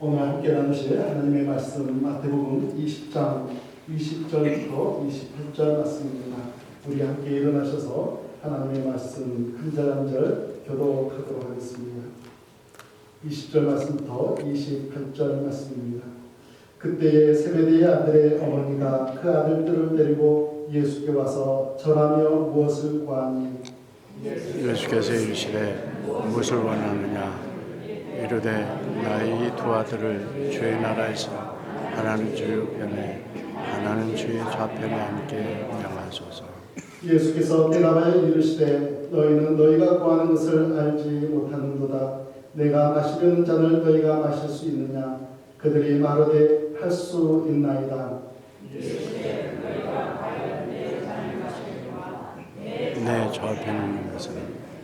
오늘 함께 나누실 하나님의 말씀 마태복음 20장 20절부터 28절 말씀입니다. 우리 함께 일어나셔서 하나님의 말씀 한 절 한 절 교독하도록 하겠습니다. 20절 말씀부터 28절 말씀입니다. 그때에 세베대의 아들의 어머니가 그 아들들을 데리고 예수께 와서 절하며 무엇을 구하니 예수께서 이르시되 무엇을 원하느냐 이르되 나의 두 아들을 주의 나라에서 하나는 주 우편에 하나는 주의 좌편에 앉게 명하소서. 예수께서 대답하여 이르시되 너희는 너희가 구하는 것을 알지 못하는도다. 내가 마시려는 잔을 너희가 마실 수 있느냐? 그들이 마르되 할 수 있나이다. 내 좌편에 있는 것은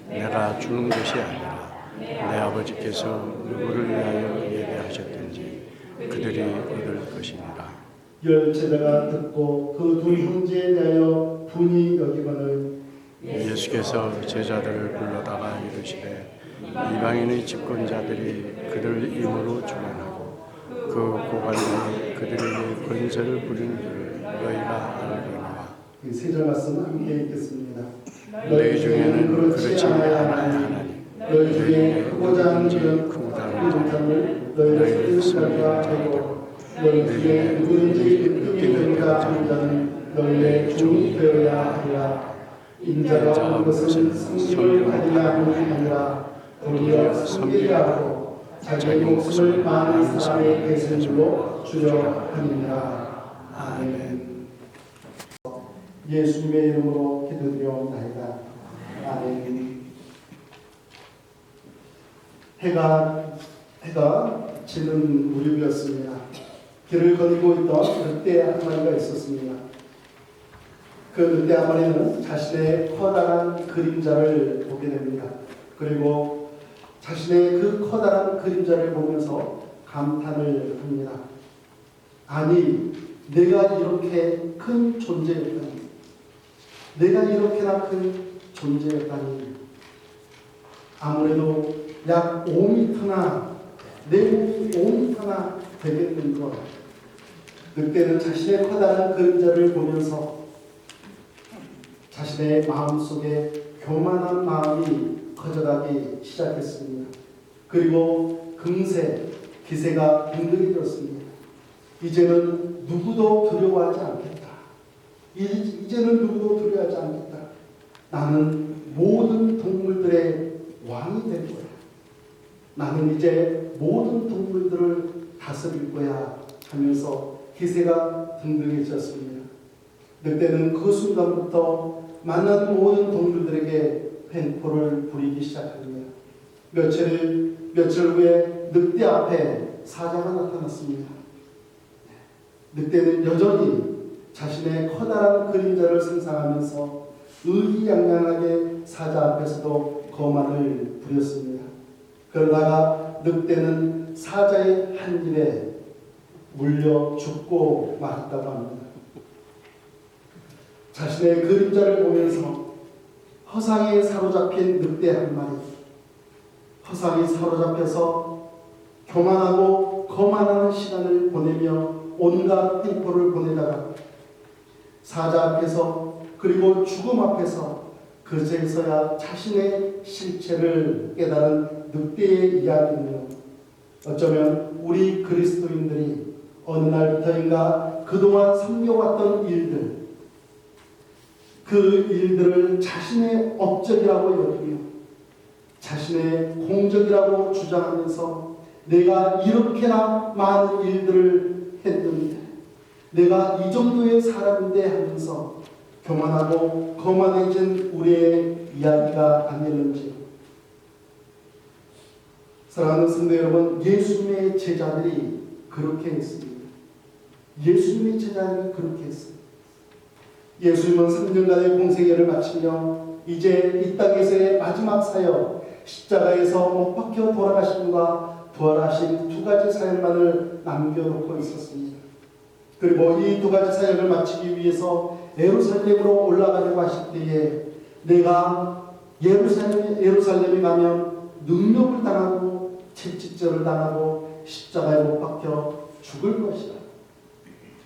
내가 주는 것이 아니라 내 아버지께서 누구를 위하여 예배하셨든지 그들이 얻을 것이니라. 열 제자가 듣고 그 두 형제에 대하여 분이 여기거늘 예수께서 제자들을 불러다가 이르시되 이방인의 집권자들이 그들 임으로 주관하고 그 고관들이 그들에게 권세를 부리는 줄을 너희가 알거니와. 이 세 절 말씀 함께 읽겠습니다. 너희 중에는 그렇지 않아야 너희 중에 크고자 하는 일은 이름을 너희를 쓰는 자가 되고 너희 중에 누구든지 으뜸이 되고자 하는 자는 너희의 종이 되어야 하리라. 인자가 온 것은 성령을 받으려 하는 것이 아니라 도리어 섬기려 하고 자기 목숨을 많은 사람의 대신으로 주려 함이니라. 아멘. 예수님의 이름으로 기도드리옵나이다. 아멘. 해가 지는 무렵이었습니다. 길을 거니고 있던 늑대 한 마리가 있었습니다. 그 늑대 한 마리는 자신의 커다란 그림자를 보게 됩니다. 그리고 자신의 그 커다란 그림자를 보면서 감탄을 합니다. 아니, 내가 이렇게 큰 존재였다니. 내가 이렇게나 큰 존재였다니. 아무래도 약 5m나 내 몸이 5m나 되겠는 것. 늑대는 자신의 커다란 그림자를 보면서 자신의 마음속에 교만한 마음이 커져가기 시작했습니다. 그리고 금세 기세가 빈들해졌습니다. 이제는 누구도 두려워하지 않겠다. 이제는 누구도 두려워하지 않겠다. 나는 모든 동물들의 왕이 될 거야. 나는 이제 모든 동물들을 다스릴 거야 하면서 기세가 등등해졌습니다. 늑대는 그 순간부터 만나는 모든 동물들에게 횡포를 부리기 시작합니다. 며칠 후에 늑대 앞에 사자가 나타났습니다. 늑대는 여전히 자신의 커다란 그림자를 상상하면서 의기양양하게 사자 앞에서도 거만을 부렸습니다. 그러다가 늑대는 사자의 한 입에 물려 죽고 말았다고 합니다. 자신의 그림자를 보면서 허상에 사로잡힌 늑대 한 마리, 허상에 사로잡혀서 교만하고 거만하는 시간을 보내며 온갖 횡포를 보내다가 사자 앞에서 그리고 죽음 앞에서 그제서야 자신의 실체를 깨달은 늑대의 이야기는 어쩌면 우리 그리스도인들이 어느 날부터인가 그동안 섬겨왔던 일들, 그 일들을 자신의 업적이라고 여기며 자신의 공적이라고 주장하면서 내가 이렇게나 많은 일들을 했는데 내가 이 정도의 사람인데 하면서 교만하고 거만해진 우리의 이야기가 아니었는지. 사랑하는 성도 여러분, 예수님의 제자들이 그렇게 했습니다. 예수님의 제자들이 그렇게 했습니다. 예수님은 3년간의 공생애를 마치며 이제 이 땅에서의 마지막 사역, 십자가에서 못 박혀 돌아가심과 부활하신 두 가지 사역만을 남겨놓고 있었습니다. 그리고 이 두 가지 사역을 마치기 위해서 예루살렘으로 올라가려고 하실 때에 내가 예루살렘에 가면 능력을 당하고 채찍질을 당하고 십자가에 못 박혀 죽을 것이다.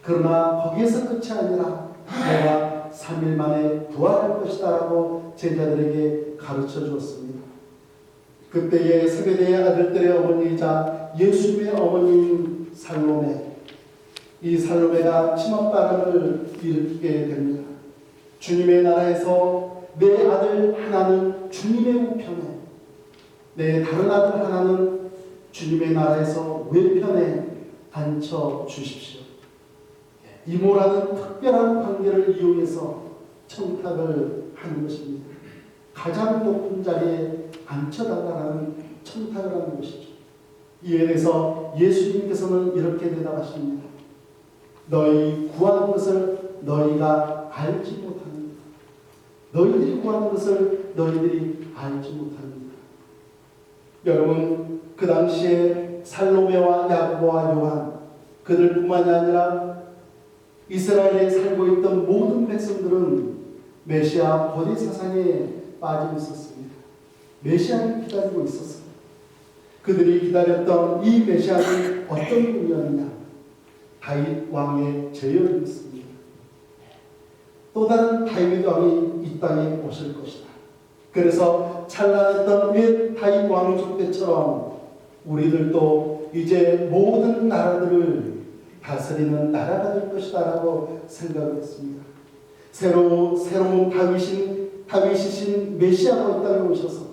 그러나 거기에서 끝이 아니라 내가 3일 만에 부활할 것이다 라고 제자들에게 가르쳐 주었습니다. 그때에 세베대의 아들들의 어머니이자 예수님의 어머니인 살로메, 이 살로메가 치맛바람을 일으키게 됩니다. 주님의 나라에서 내 아들 하나는 주님의 우편에, 내 다른 아들 하나는 주님의 나라에서 외편에 앉혀 주십시오. 이모라는 특별한 관계를 이용해서 청탁을 하는 것입니다. 가장 높은 자리에 앉혀달라는 청탁을 하는 것이죠. 이에 대해서 예수님께서는 이렇게 대답하십니다. 너희 구하는 것을 너희가 알지 못합니다. 너희들이 구하는 것을 너희들이 알지 못합니다. 여러분, 그 당시에 살로메와 야고보와 요한, 그들뿐만이 아니라 이스라엘에 살고 있던 모든 백성들은 메시아 거대 사상에 빠져 있었습니다. 메시아를 기다리고 있었습니다. 그들이 기다렸던 이 메시아는 어떤 분이었느냐? 다윗 왕의 제혈이었습니다. 또 다른 다윗 왕이 이 땅에 오실 것이다. 그래서 찬란했던 옛 다윗 왕족 때처럼 우리들도 이제 모든 나라들을 다스리는 나라가 될 것이다 라고 생각했습니다. 새로운 다윗이신 메시아가 이 땅에 오셔서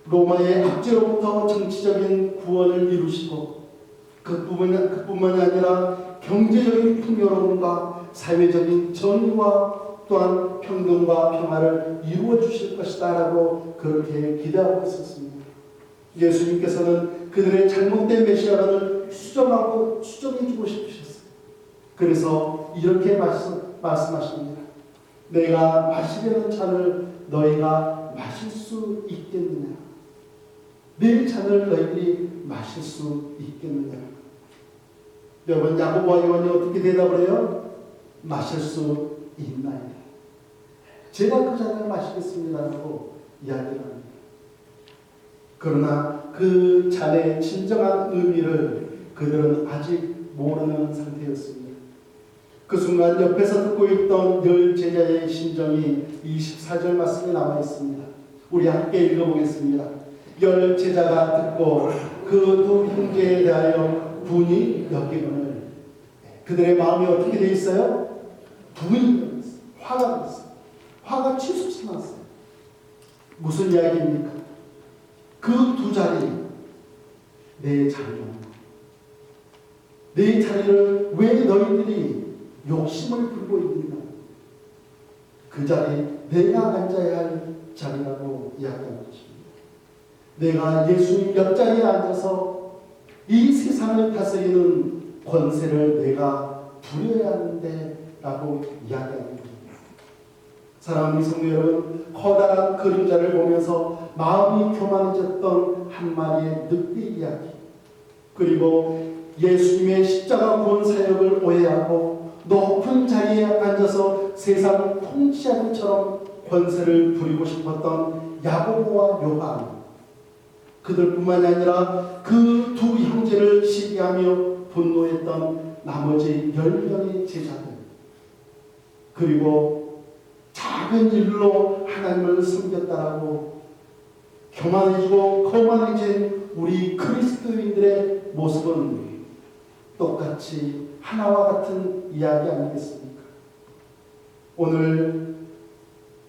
로마의 압제로부터 정치적인 구원을 이루시고 그뿐만이 아니라 경제적인 풍요로움과 사회적인 정의와 또한 평등과 평화를 이루어 주실 것이다 라고 그렇게 기대하고 있었습니다. 예수님께서는 그들의 잘못된 메시아를 수정해 주고 싶으셨어요. 그래서 이렇게 말씀하십니다. 내가 마시려는 잔을 너희가 마실 수 있겠느냐? 내 잔을 너희들이 마실 수 있겠느냐? 여러분, 야고보와 요한이 어떻게 대답을 해요? 마실 수 있나이다. 제가 그 잔을 마시겠습니다라고 이야기를 합니다. 그러나 그 잔의 진정한 의미를 그들은 아직 모르는 상태였습니다. 그 순간 옆에서 듣고 있던 열 제자의 심정이 24절 말씀에 나와 있습니다. 우리 함께 읽어보겠습니다. 열 제자가 듣고 그 두 형제에 대하여 분이 여기거늘. 그들의 마음이 어떻게 되어 있어요? 분이 되었어요. 화가 났어요. 화가 치솟아 났어요. 무슨 이야기입니까? 그 두 자리, 내 자리는 내 자리를 왜 너희들이 욕심을 부리고 있느냐? 그 자리 내가 앉아야 할 자리라고 이야기하는 것입니다. 내가 예수님 옆자리에 앉아서 이 세상을 다스리는 권세를 내가 부려야 하는데 라고 이야기하는 것입니다. 사랑하는 성도 여러분, 커다란 그림자를 보면서 마음이 교만해졌던 한 마리의 늑대 이야기, 그리고 예수님의 십자가 구원 사역을 오해하고 높은 자리에 앉아서 세상을 통치하는 것처럼 권세를 부리고 싶었던 야고보와 요한, 그들뿐만이 아니라 그 두 형제를 시기하며 분노했던 나머지 10명의 제자들, 그리고 작은 일로 하나님을 섬겼다라고 교만해지고 거만해진 우리 그리스도인들의 모습은 똑같이 하나와 같은 이야기 아니겠습니까? 오늘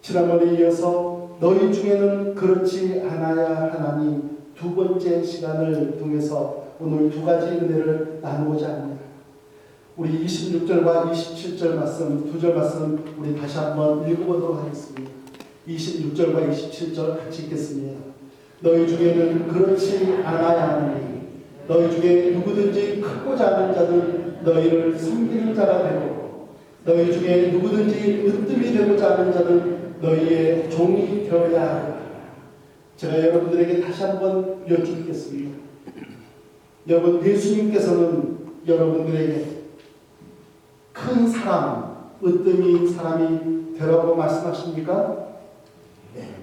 지난번에 이어서 너희 중에는 그렇지 않아야 하나니 두 번째 시간을 통해서 오늘 두 가지 은혜를 나누고자 합니다. 우리 26절과 27절 말씀, 두 절 말씀 우리 다시 한번 읽어보도록 하겠습니다. 26절과 27절 같이 읽겠습니다. 너희 중에는 그렇지 않아야 하니 너희 중에 누구든지 크고 작은 자는 너희를 섬기는 자가 되고 너희 중에 누구든지 으뜸이 되고자 하는 자는 너희의 종이 되어야 하라. 제가 여러분들에게 다시 한번 여쭙겠습니다. 여러분, 예수님께서는 여러분들에게 큰 사람, 으뜸인 사람이 되라고 말씀하십니까? 네,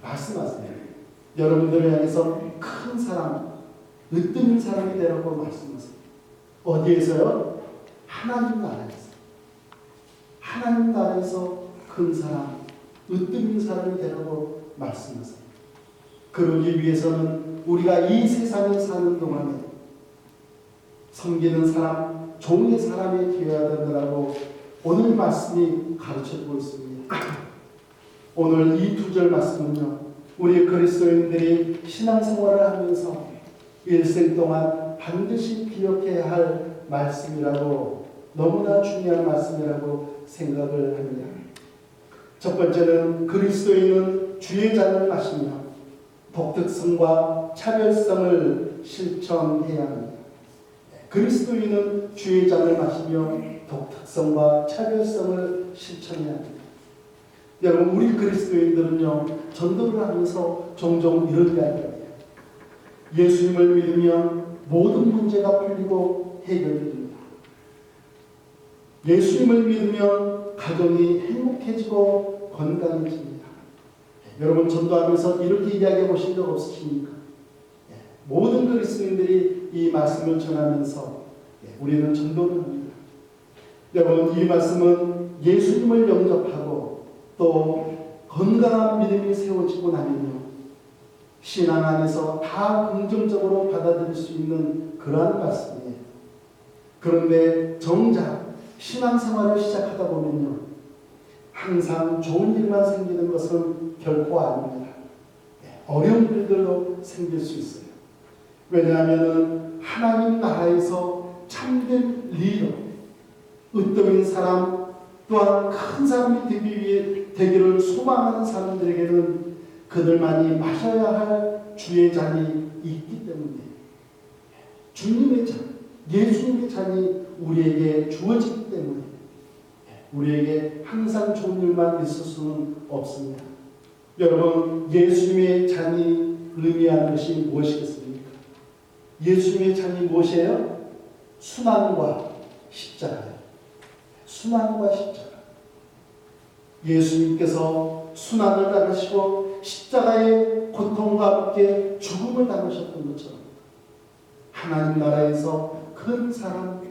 말씀하세요. 여러분들을 향해서 큰 사람, 으뜸인 사람이 되라고 말씀하세요. 어디에서요? 하나님 나라에서. 하나님 나라에서 큰 사람, 으뜸인 사람이 되라고 말씀하세요. 그러기 위해서는 우리가 이 세상에 사는 동안에 섬기는 사람, 종의 사람이 되어야 된다고 오늘 말씀이 가르쳐주고 있습니다. 오늘 이 두 절 말씀은요, 우리 그리스도인들이 신앙생활을 하면서 일생 동안 반드시 기억해야 할 말씀이라고, 너무나 중요한 말씀이라고 생각을 합니다. 첫 번째는 그리스도인은 주의 잔을 마시며 독특성과 차별성을 실천해야 합니다. 그리스도인은 주의 잔을 마시며 독특성과 차별성을 실천해야 합니다. 여러분, 우리 그리스도인들은요, 전도를 하면서 종종 이런 이야기를 해요. 예수님을 믿으면 모든 문제가 풀리고 해결됩니다. 예수님을 믿으면 가정이 행복해지고 건강해집니다. 여러분, 전도하면서 이렇게 이야기해 보신 적 없으십니까? 모든 그리스도인들이 이 말씀을 전하면서 우리는 전도를 합니다. 여러분, 이 말씀은 예수님을 영접하고 또 건강한 믿음이 세워지고 나면요, 신앙 안에서 다 긍정적으로 받아들일 수 있는 그러한 말씀이에요. 그런데 정작 신앙생활을 시작하다 보면요, 항상 좋은 일만 생기는 것은 결코 아닙니다. 어려운 일들도 생길 수 있어요. 왜냐하면 하나님 나라에서 참된 리더, 으뜸인 사람, 또한 큰 사람이 되기를 소망하는 사람들에게는 그들만이 마셔야 할 주의 잔이 있기 때문에, 주님의 잔, 예수님의 잔이 우리에게 주어지기 때문에 우리에게 항상 좋은 일만 있을 수는 없습니다. 여러분, 예수님의 잔이 의미하는 것이 무엇이겠습니까? 예수님의 잔이 무엇이에요? 순환과 십자가예요. 순환과 십자가. 예수님께서 순환을 당하시고 십자가의 고통과 함께 죽음을 당하셨던 것처럼 하나님 나라에서 큰 사람,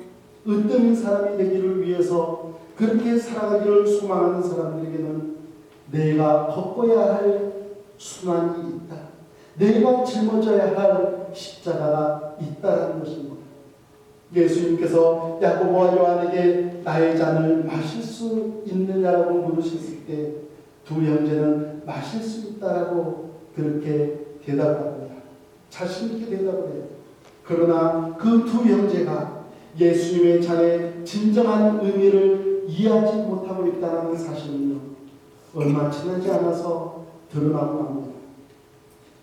으뜸인 사람이 되기를 위해서 그렇게 살아가기를 소망하는 사람들에게는 내가 겪어야 할 순환이 있다. 내가 짊어져야 할 십자가가 있다는 것입니다. 예수님께서 야고보와 요한에게 나의 잔을 마실 수 있느냐라고 물으셨을 때 두 형제는 마실 수 있다라고 그렇게 대답합니다. 자신 있게 대답을 해요. 그러나 그 두 형제가 예수님의 잔의 진정한 의미를 이해하지 못하고 있다는 사실은요, 얼마 지나지 않아서 드러나고 맙니다.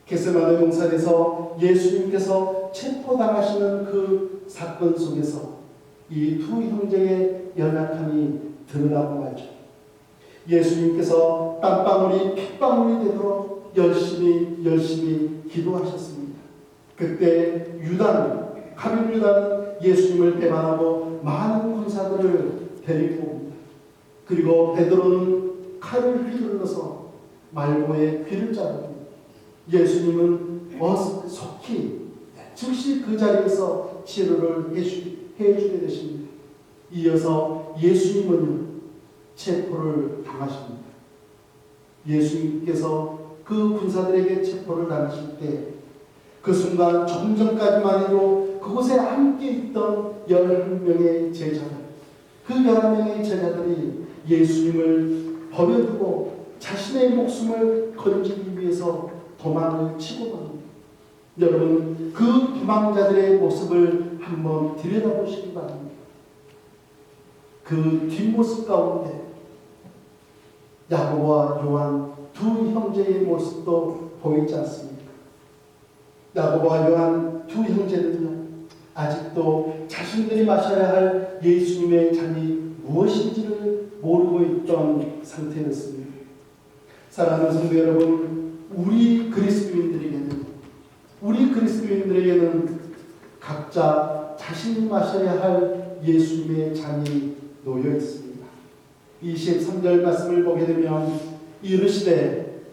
겟세마네 동산에서 예수님께서 체포당하시는 그 사건 속에서 이 두 형제의 연약함이 드러나고 말죠. 예수님께서 땀방울이 핏방울이 되도록 열심히 기도하셨습니다. 그때 가룟 유다는 예수님을 배반하고 많은 군사들을 데리고 옵니다. 그리고 베드로는 칼을 휘둘러서 말고의 귀를 자릅니다. 예수님은 속히 즉시 그 자리에서 치료를 해주게 되십니다. 이어서 예수님은 체포를 당하십니다. 예수님께서 그 군사들에게 체포를 당하실 때 그 순간 조금 전까지만 해도 그곳에 함께 있던 11명의 제자들, 그 11명의 제자들이 예수님을 버려두고 자신의 목숨을 건지기 위해서 도망을 치고 갑니다. 여러분, 그 도망자들의 모습을 한번 들여다보시기 바랍니다. 그 뒷모습 가운데 야고보와 요한 두 형제의 모습도 보이지 않습니까? 야고보와 요한 두 형제는요, 아직도 자신들이 마셔야 할 예수님의 잔이 무엇인지를 모르고 있던 상태였습니다. 사랑하는 성도 여러분, 우리 그리스도인들에게는 각자 자신이 마셔야 할 예수님의 잔이 놓여 있습니다. 23절 말씀을 보게 되면 이르시되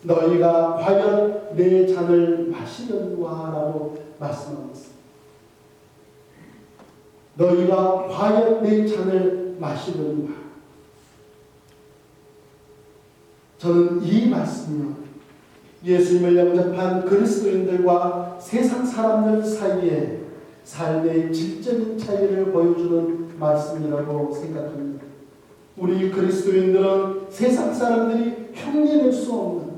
너희가 과연 내 잔을 마시려니와 라고 말씀하고 있습니다. 너희가 과연 내 잔을 마시려니와. 저는 이 말씀이요, 예수님을 영접한 그리스도인들과 세상 사람들 사이에 삶의 질적인 차이를 보여주는 말씀이라고 생각합니다. 우리 그리스도인들은 세상 사람들이 흉내낼 수 없는,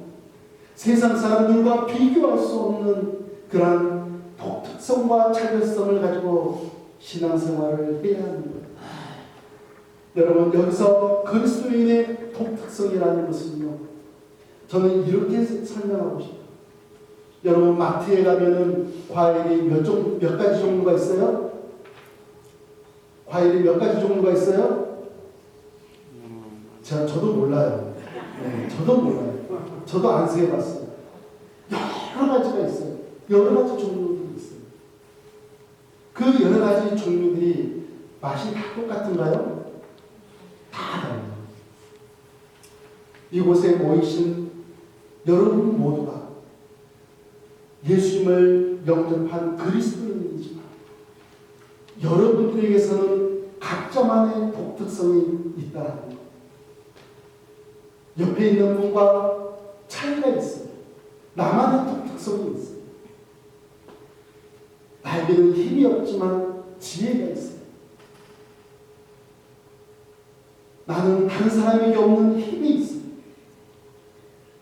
세상 사람들과 비교할 수 없는 그러한 독특성과 차별성을 가지고 신앙생활을 해야 합니다. 여러분, 여기서 그리스도인의 독특성이라는 것은요, 저는 이렇게 설명하고 싶어요. 여러분, 마트에 가면은 과일이 몇 가지 종류가 있어요? 과일이 몇 가지 종류가 있어요? 저도 몰라요. 네, 저도 몰라요. 저도 안 세봤어요. 여러 가지가 있어요. 여러 가지 종류들이 있어요. 그 여러 가지 종류들이 맛이 다 똑같은가요? 다 달라요. 이곳에 모이신 여러분 모두가 예수님을 영접한 그리스도인이지만 여러분들에게서는 각자만의 독특성이 있다는 것. 옆에 있는 분과 차이가 있어요. 나만의 독특성이 있어요. 나에게는 힘이 없지만 지혜가 있어요. 나는 다른 사람에게 없는 힘이 있어요.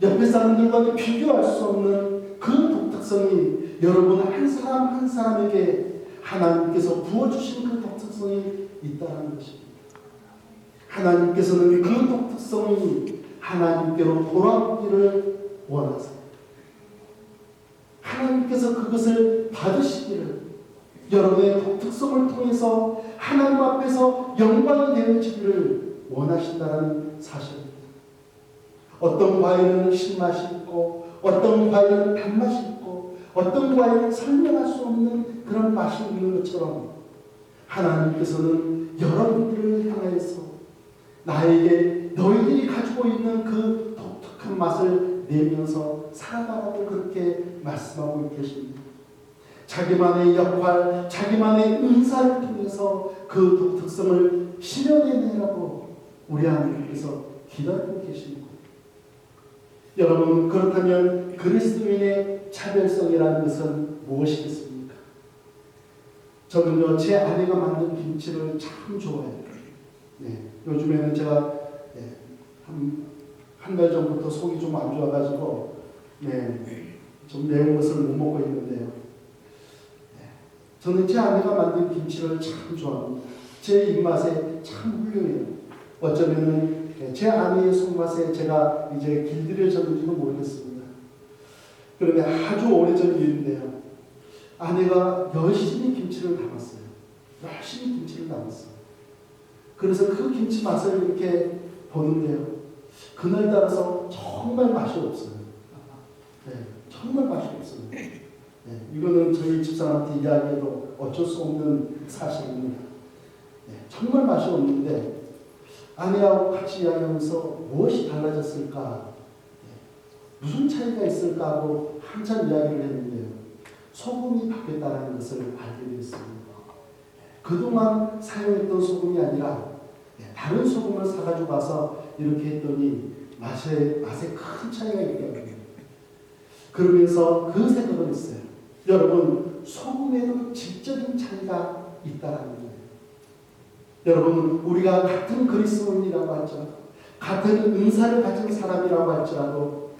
옆에 사람들과 비교할 수 없는 그 독특성이 여러분 한 사람 한 사람에게 하나님께서 부어주신 그 독특성이 있다는 것입니다. 하나님께서는 그 독특성이 하나님께로 돌아오기를 원하세요. 하나님께서 그것을 받으시기를, 여러분의 독특성을 통해서 하나님 앞에서 영광이 되어지기를 원하신다는 사실입니다. 어떤 과일은 신맛이 있고, 어떤 과일은 단맛이 있고, 어떤 과일은 설명할 수 없는 그런 맛이 있는 것처럼 하나님께서는 여러분들을 향해서 나에게 너희들이 가지고 있는 그 독특한 맛을 내면서 살아가라고 그렇게 말씀하고 계십니다. 자기만의 역할, 자기만의 은사를 통해서 그 독특성을 실현해내라고 우리 하나님께서 기다리고 계십니다. 여러분, 그렇다면 그리스도인의 차별성이라는 것은 무엇이겠습니까? 저는요, 제 아내가 만든 김치를 참 좋아해요. 네, 요즘에는 제가 한 달 전부터 속이 좀 안 좋아가지고 좀 매운 것을 못 먹고 있는데요. 저는 제 아내가 만든 김치를 참 좋아합니다. 제 입맛에 참 훌륭해요. 어쩌면은 제 아내의 손맛에 제가 이제 길들여졌는지도 모르겠습니다. 그런데 아주 오래전 일인데요. 아내가 열심히 김치를 담았어요. 열심히 김치를 담았어요. 그래서 그 김치 맛을 이렇게 보는데요. 그날따라서 정말 맛이 없어요. 정말 맛이 없어요. 이거는 저희 집사람한테 이야기해도 어쩔 수 없는 사실입니다. 정말 맛이 없는데 아내하고 같이 이야기하면서 무엇이 달라졌을까? 무슨 차이가 있을까 하고 한참 이야기를 했는데요. 소금이 바뀌었다는 것을 알게 되었습니다. 그동안 사용했던 소금이 아니라 다른 소금을 사가지고 가서 이렇게 했더니 맛에 큰 차이가 있더라고요. 그러면서 그 생각을 했어요. 여러분, 소금에도 질적인 차이가 있다는 거예요. 여러분, 우리가 같은 그리스도인이라고 할지라도, 같은 은사를 가진 사람이라고 할지라도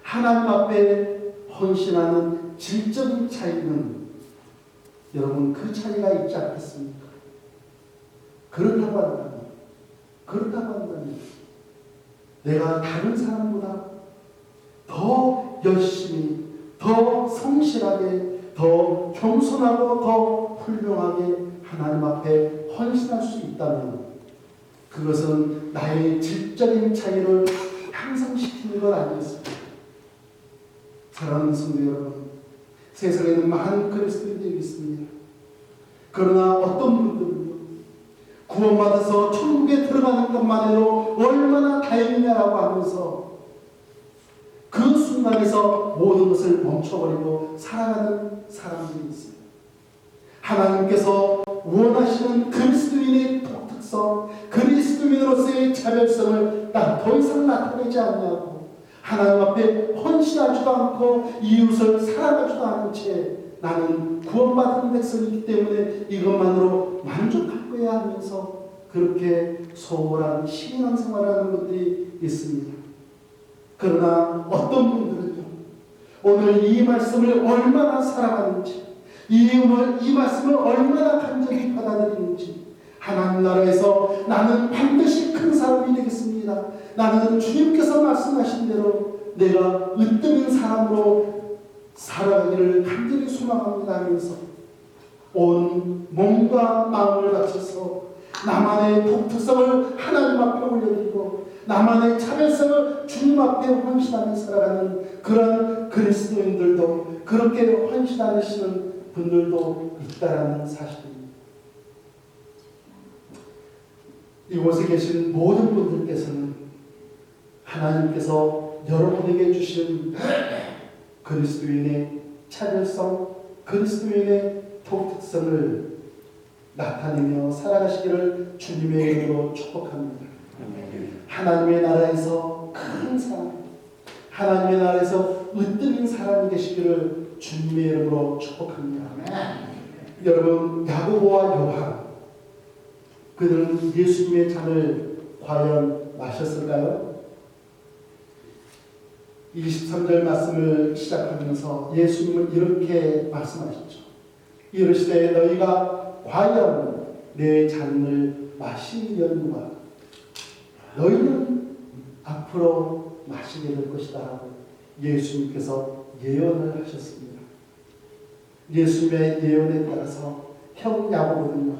하나님 앞에 헌신하는 질적인 차이는 여러분 그 차이가 있지 않겠습니까? 그렇다고 한다면 내가 다른 사람보다 더 열심히, 더 성실하게, 더 겸손하고 더 훌륭하게 하나님 앞에 헌신할 수 있다면 그것은 나의 질적인 차이를 향상시키는 것 아니겠습니까? 사랑하는 성도 여러분, 세상에는 많은 그리스도인들이 있습니다. 그러나 어떤 분들은 구원받아서 천국에 들어가는 것만 해도 얼마나 다행이냐라고 하면서 그 순간에서 모든 것을 멈춰버리고 살아가는 사람들이 있어요. 하나님께서 원하시는 그리스도인의 독특성, 그리스도인으로서의 차별성을 난 더 이상 나타내지 않냐고, 하나님 앞에 헌신하지도 않고 이웃을 사랑하지도 않은 채 나는 구원받은 백성이기 때문에 이것만으로 만족할 거야 하면서 그렇게 소홀한 신앙생활을 하는 분들이 있습니다. 그러나 어떤 분들은요, 오늘 이 말씀을 얼마나 사랑하는지, 이 말씀을 얼마나 간절히 받아들이는지, 하나님 나라에서 나는 반드시 큰 사람이 되겠습니다. 나는 주님께서 말씀하신 대로 내가 으뜸인 사람으로 살아가기를 간절히 소망합니다 하면서 온 몸과 마음을 바쳐서 나만의 독특성을 하나님 앞에 올려드리고 나만의 차별성을 주님 앞에 헌신하며 살아가는 그런 그리스도인들도, 그렇게 헌신하시는 분들도 있다라는 사실입니다. 이곳에 계신 모든 분들께서는 하나님께서 여러분에게 주신 그리스도인의 차별성, 그리스도인의 독특성을 나타내며 살아가시기를 주님의 이름으로 축복합니다. 하나님의 나라에서 큰 사람, 하나님의 나라에서 으뜸인 사람이 되시기를 주님의 이름으로 축복합니다. 여러분, 야고보와 요한, 그들은 예수님의 잔을 과연 마셨을까요? 23절 말씀을 시작하면서 예수님은 이렇게 말씀하셨죠. 이르시되 너희가 과연 내 잔을 마시려는가? 너희는 앞으로 마시게 될 것이다 라고 예수님께서 예언을 하셨습니다. 예수님의 예언에 따라서 형 야고보는요,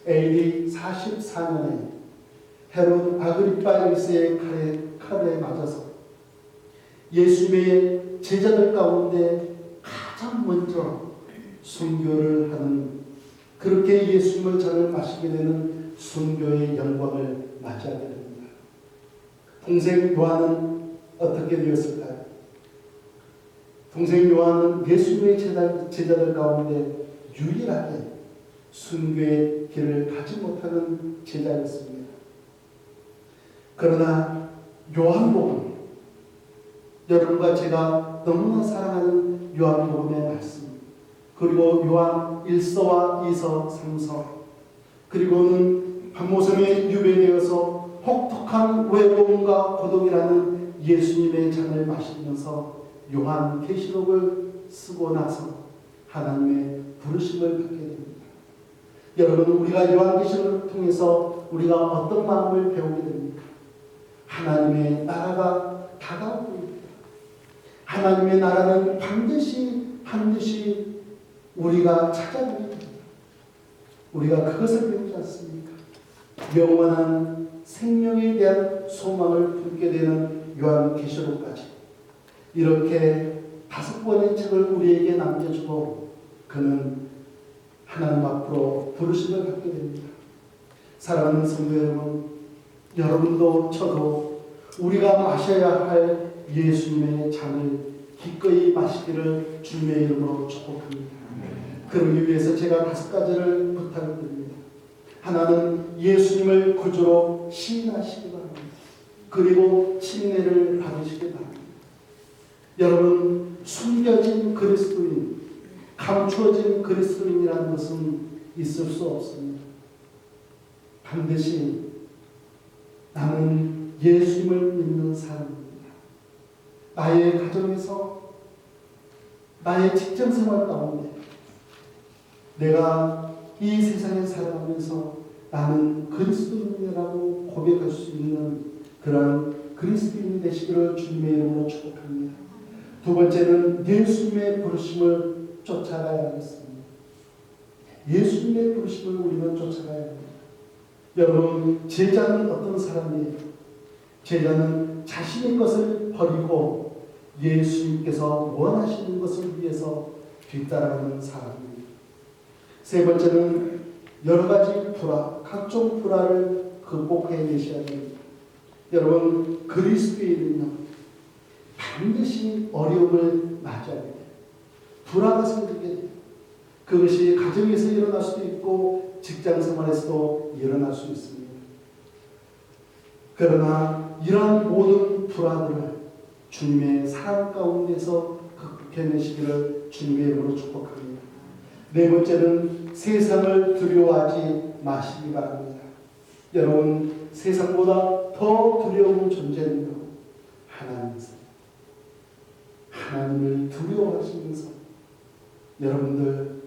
AD 44년에 헤롯 아그리파 1세의 칼에 맞아서 예수님의 제자들 가운데 가장 먼저 순교를 하는, 그렇게 예수님의 잔을 마시게 되는 순교의 영광을 맞이하게 됩니다. 동생 요한은 어떻게 되었을까요? 동생 요한은 예수님의 제자들 가운데 유일하게 순교의 길을 가지 못하는 제자였습니다. 그러나 요한복음, 여러분과 제가 너무나 사랑하는 요한복음의 말씀, 그리고 요한 1서와 2서, 3서, 그리고는 밤모섬에 유배되어서 혹독한 외로움과 고독이라는 예수님의 잔을 마시면서 요한 계시록을 쓰고 나서 하나님의 부르심을 받게 됩니다. 여러분, 우리가 요한계시록을 통해서 우리가 어떤 마음을 배우게 됩니까? 하나님의 나라가 다가오고 있다. 하나님의 나라는 반드시 우리가 찾아가야 됩니다. 우리가 그것을 배우지 않습니까? 영원한 생명에 대한 소망을 품게 되는 요한계시록까지 이렇게 5권의 책을 우리에게 남겨주고 그는 하나님 앞으로 부르심을 받게 됩니다. 사랑하는 성도 여러분, 여러분도 저도 우리가 마셔야 할 예수님의 잔을 기꺼이 마시기를 주님의 이름으로 축복합니다. 그러기 위해서 제가 5가지를 부탁을 드립니다. 하나는 예수님을 구주로 시인하시기 바랍니다. 그리고 침례를 받으시기 바랍니다. 여러분, 숨겨진 그리스도인, 감추어진 그리스도인이라는 것은 있을 수 없습니다. 반드시 나는 예수님을 믿는 사람입니다. 나의 가정에서, 나의 직장생활 가운데 내가 이 세상에 살아가면서 나는 그리스도인이라고 고백할 수 있는 그런 그리스도인이 되시기를 주님의 이름으로 축복합니다. 2번째는 예수님의 부르심을 쫓아가야 하겠습니다. 예수님의 부르심을 우리는 쫓아가야 합니다. 여러분, 제자는 어떤 사람이에요? 제자는 자신의 것을 버리고 예수님께서 원하시는 것을 위해서 뒤따라가는 사람입니다. 3번째는 여러 가지 각종 불화를 극복해 내셔야 됩니다. 여러분, 그리스도인은요, 반드시 어려움을 맞이하게 돼요. 불화가 생기게 돼요. 그것이 가정에서 일어날 수도 있고 직장 생활에서도 일어날 수 있습니다. 그러나 이러한 모든 불화들을 주님의 사랑 가운데서 극복해내시기를 주님의 이름으로 축복합니다. 네 번째는 세상을 두려워하지 마시기 바랍니다. 여러분, 세상보다 더 두려운 존재는요, 하나님이세요. 하나님을 두려워하시면서 여러분들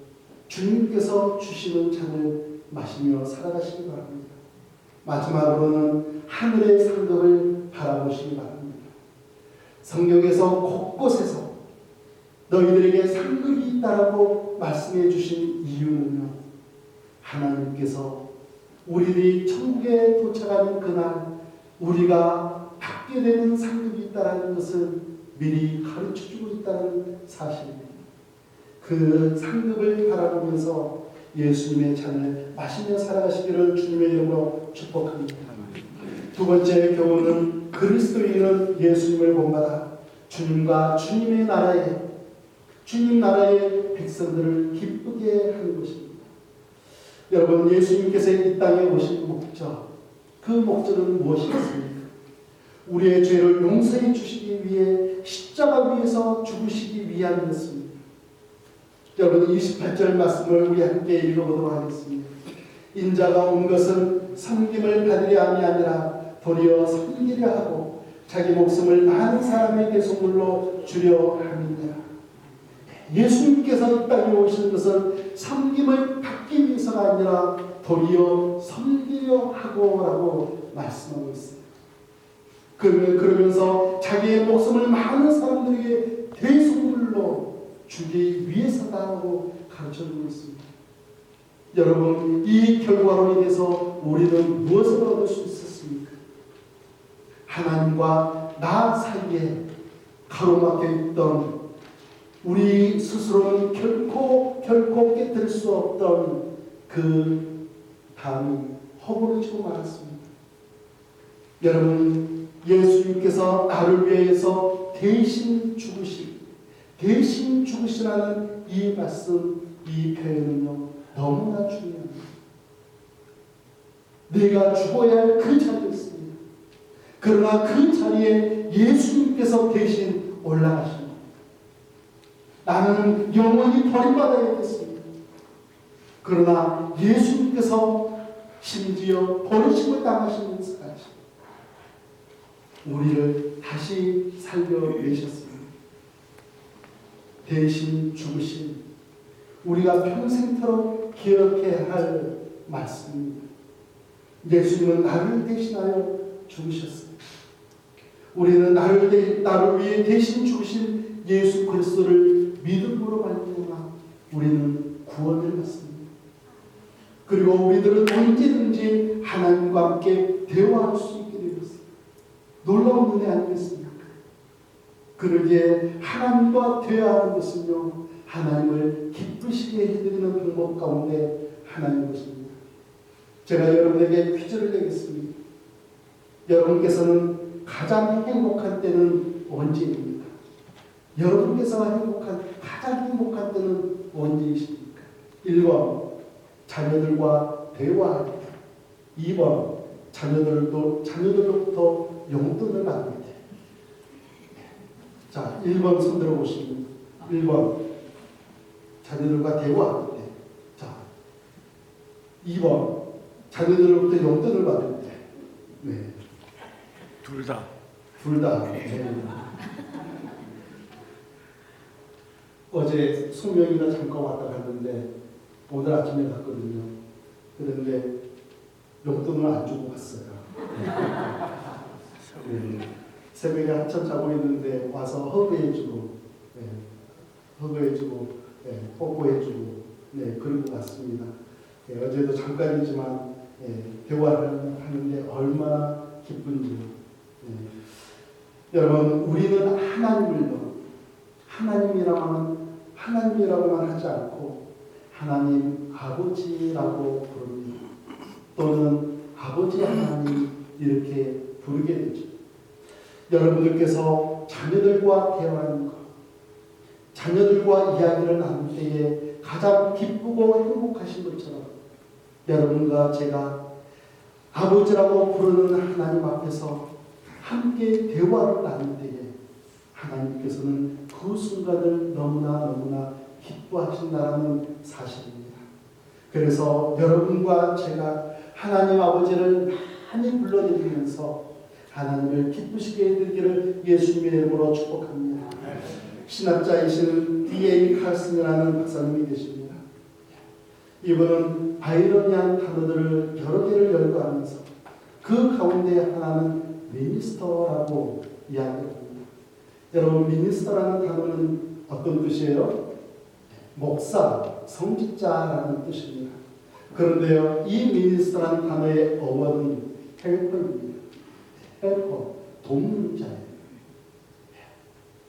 주님께서 주시는 잔을 마시며 살아가시기 바랍니다. 마지막으로는 하늘의 상급을 바라보시기 바랍니다. 성경에서 곳곳에서 너희들에게 상급이 있다라고 말씀해 주신 이유는요, 하나님께서 우리들이 천국에 도착하는 그날 우리가 받게 되는 상급이 있다는 것을 미리 가르쳐주고 있다는 사실입니다. 그 상급을 바라보면서 예수님의 잔을 마시며 살아가시기를 주님의 이름으로 축복합니다. 두 번째 교훈은 그리스도인은 예수님을 본받아 주님과 주님 나라의 백성들을 기쁘게 하는 것입니다. 여러분, 예수님께서 이 땅에 오신 목적, 그 목적은 무엇이겠습니까? 우리의 죄를 용서해 주시기 위해 십자가 위에서 죽으시기 위함이었습니다. 여러분, 28절 말씀을 우리 함께 읽어보도록 하겠습니다. 인자가 온 것은 섬김을 받으려 함이 아니라 도리어 섬기려 하고 자기 목숨을 많은 사람의 대속물로 주려 함이니라. 예수님께서 이 땅에 오신 것은 섬김을 받기 위해서가 아니라 도리어 섬기려 하고라고 말씀하고 있습니다. 그러면서 자기의 목숨을 많은 사람들에게 대속물로 주기 위해서다라고 가르쳐주고 있습니다. 여러분, 이 결과로 인해서 우리는 무엇을 얻을 수 있었습니까? 하나님과 나 사이에 가로막혀 있던 우리 스스로는 결코 깨뜨릴 수 없던 그 담이 허물어지고 말았습니다. 여러분, 예수님께서 나를 위해서 대신 죽으시라는 이 말씀, 이 표현은요, 너무나 중요합니다. 내가 죽어야 할 그 자리였습니다. 그러나 그 자리에 예수님께서 대신 올라가십니다. 나는 영원히 버림받아야겠습니다. 그러나 예수님께서 심지어 버리심을 당하시면서까지 우리를 다시 살려내셨습니다. 대신 죽으신, 우리가 평생토록 기억해야 할 말씀입니다. 예수님은 나를 대신하여 죽으셨습니다. 우리는 나를 위해 대신 죽으신 예수 그리스도를 믿음으로 말미암아 우리는 구원을 받습니다. 그리고 우리들은 언제든지 하나님과 함께 대화할 수 있게 되었습니다. 놀라운 은혜 아니겠습니까? 그러기에 하나님과 대화하는 것은요, 하나님을 기쁘시게 해드리는 방법 가운데 하나인 것입니다. 제가 여러분에게 퀴즈를 내겠습니다. 여러분께서는 가장 행복한 때는 언제입니까? 여러분께서 가장 행복한 때는 언제이십니까? 1번, 자녀들과 대화할 때. 2번, 자녀들로부터 용돈을 받을 때. 자, 1번 손들어 보시면 1번, 자녀들과 대화할 때. 자, 2번, 자녀들로부터 용돈을 받을 때. 네. 둘 다. 네. 어제 수명이나 잠깐 왔다 갔는데 오늘 아침에 갔거든요. 그런데 용돈을 안 주고 갔어요. 네. 새벽에 한참 자고 있는데 와서 허그해주고, 뽀뽀해주고, 그러고 갔습니다. 어제도 잠깐이지만 대화를 하는데 얼마나 기쁜지. 여러분, 우리는 하나님이라고만 하지 않고 하나님 아버지라고 부릅니다. 또는 아버지 하나님 이렇게 부르게 되죠. 여러분들께서 집에서 자녀들과 대화하는 것, 자녀들과 이야기를 나눌 때에 가장 기쁘고 행복하신 것처럼 여러분과 제가 아버지라고 부르는 하나님 앞에서 함께 대화를 나눌 때에 하나님께서는 그 순간을 너무나 기뻐하신다는 사실입니다. 그래서 여러분과 제가 하나님 아버지를 많이 불러드리면서 하나님을 기쁘시게 해드리기를 예수님의 이름으로 축복합니다. 신학자이신 D.A. 칼슨이라는 박사님이 계십니다. 이분은 아이러니한 단어들을 여러 개를 열거하면서 그 가운데 하나는 미니스터라고 이야기합니다. 여러분, 미니스터라는 단어는 어떤 뜻이에요? 목사, 성직자라는 뜻입니다. 그런데요, 이 미니스터라는 단어의 어원은 헬퍼입니다. 헬퍼, 돕는 자예요.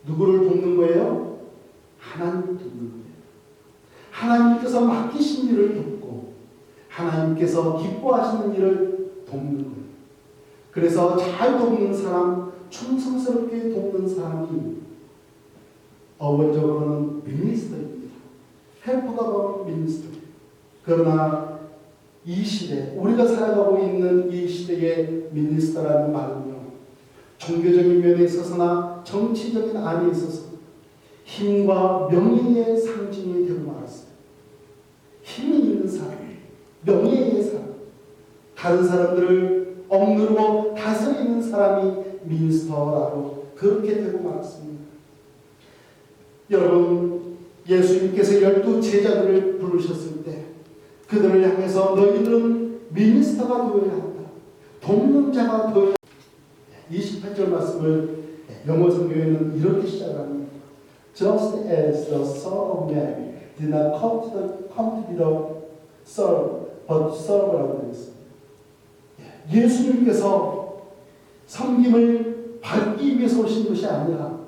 누구를 돕는 거예요? 하나님을 돕는 거예요. 하나님께서 맡기신 일을 돕고 하나님께서 기뻐하시는 일을 돕는 거예요. 그래서 잘 돕는 사람, 충성스럽게 돕는 사람이 어원적으로는 미니스터입니다. 헬퍼가 바로 미니스터예요. 그러나 이 시대, 우리가 살아가고 있는 이 시대의 미니스터라는 말은요, 종교적인 면에 있어서나 정치적인 안에 있어서 힘과 명예의 상징이 되고 말았어요. 힘이 있는 사람, 명예의 사람, 다른 사람들을 억누르고 다스리는 사람이 미니스터라고 그렇게 되고 말았습니다. 여러분, 예수님께서 12 제자들을 부르셨을 때 그들을 향해서 너희들은 미니스터가 되어야 한다, 돕는 자가 되어야 한다. 28절 말씀을 영어 성경에는 이렇게 시작합니다. Just as the Son of Man did not come to be the served, but to serve라고 되어 있습니다. 예수님께서 섬김을 받기 위해서 오신 것이 아니라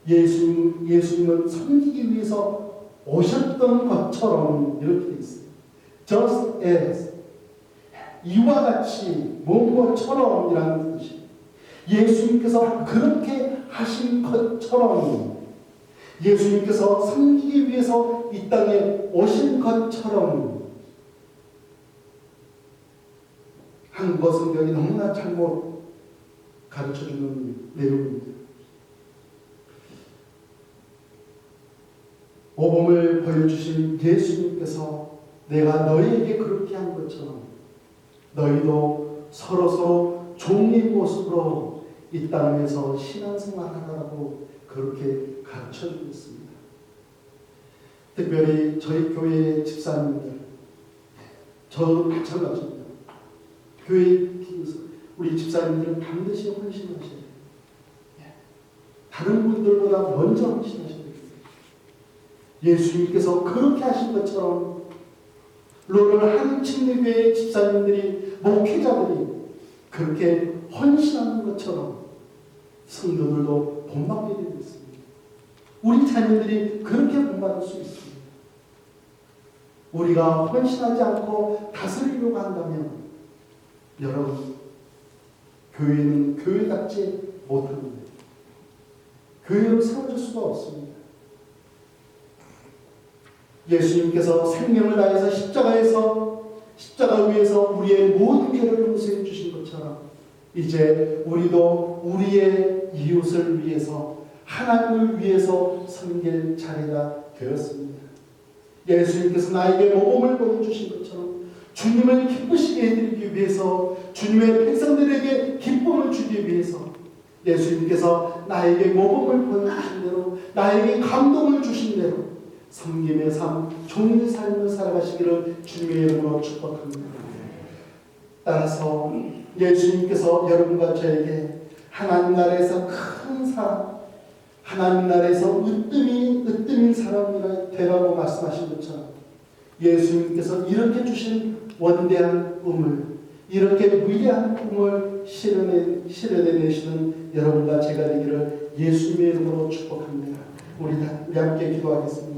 예수님은 섬기기 위해서 오셨던 것처럼 이렇게 되어 있습니다. Just as, 이와 같이 뭐뭐처럼이라는 뜻이, 예수님께서 그렇게 하신 것처럼, 예수님께서 섬기기 위해서 이 땅에 오신 것처럼, 한국어 성경이 너무나 잘못 가르쳐주는 내용입니다. 모범을 보여주신 예수님께서 내가 너희에게 그렇게 한 것처럼 너희도 서로 종의 모습으로 이 땅에서 신앙생활하라고 그렇게 가르쳐주고 있습니다. 특별히 저희 교회의 집사님들, 저도 마찬가지입니다. 교회 팀에서 우리 집사님들은 반드시 헌신하셔야 돼요. 다른 분들보다 먼저 헌신하셔야 돼요. 예수님께서 그렇게 하신 것처럼 롤을 한 침례교회의 집사님들이, 목회자들이 그렇게 헌신하는 것처럼 성도들도 본받게 되어 있습니다. 우리 자녀들이 그렇게 본받을 수 있습니다. 우리가 헌신하지 않고 다스리려고 한다면 여러분, 교회는 교회답지 못합니다. 교회로 세워질 수가 없습니다. 예수님께서 생명을 다해서 십자가 위에서 우리의 모든 죄를 용서해 주신 것처럼 이제 우리도 우리의 이웃을 위해서, 하나님을 위해서 섬길 차례가 되었습니다. 예수님께서 나에게 모범을 보여주신 것처럼 주님을 기쁘시게 해드리기 위해서, 주님의 백성들에게 기쁨을 주기 위해서 예수님께서 나에게 모범을 보여주신 대로, 나에게 감동을 주신 대로 섬김의 삶, 종의 삶을 살아가시기를 주님의 이름으로 축복합니다. 따라서 예수님께서 여러분과 저에게 하나님 나라에서 큰 사람, 하나님 나라에서 으뜸인 사람이라 되라고 말씀하신 것처럼 예수님께서 이렇게 주신 원대한 꿈을, 이렇게 위대한 꿈을 실현해내시는 여러분과 제가 되기를 예수님의 이름으로 축복합니다. 우리 함께 기도하겠습니다.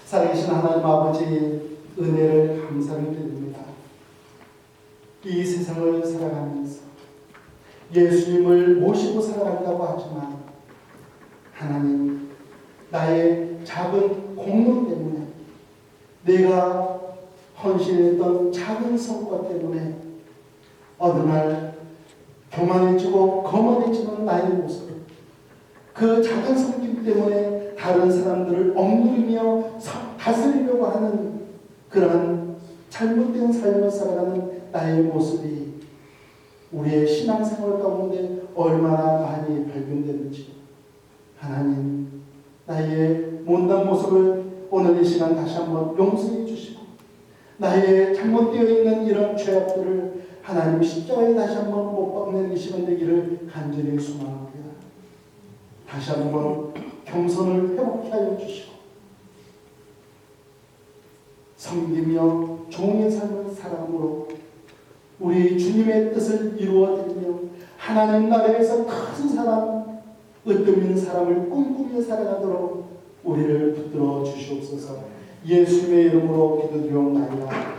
살아계신 하나님 아버지의 은혜를 감사를 드립니다. 이 세상을 살아가면서 예수님을 모시고 살아간다고 하지만 하나님, 나의 작은 공로 때문에, 내가 헌신했던 작은 성과 때문에 어느 날 교만해지고 거만해지는 나의 모습, 그 작은 성김 때문에 다른 사람들을 억누르며 다스리려고 하는 그러한 잘못된 삶을 살아가는 나의 모습이 우리의 신앙생활 가운데 얼마나 많이 발견되는지, 하나님, 나의 못난 모습을 오늘 이 시간 다시 한번 용서해 주시고, 나의 잘못되어 있는 이런 죄악들을 하나님 십자가에 다시 한번 못 박는 이 시간 되기를 간절히 소망합니다. 다시 한번 겸손을 회복케 하여 주시고, 섬기며 종의 삶을 살아감으로 우리 주님의 뜻을 이루어드리며 하나님 나라에서 큰 사람, 의뜻 있는 사람을 꿈꾸며 살아가도록 우리를 붙들어 주시옵소서. 예수님의 이름으로 기도드리옵나이다.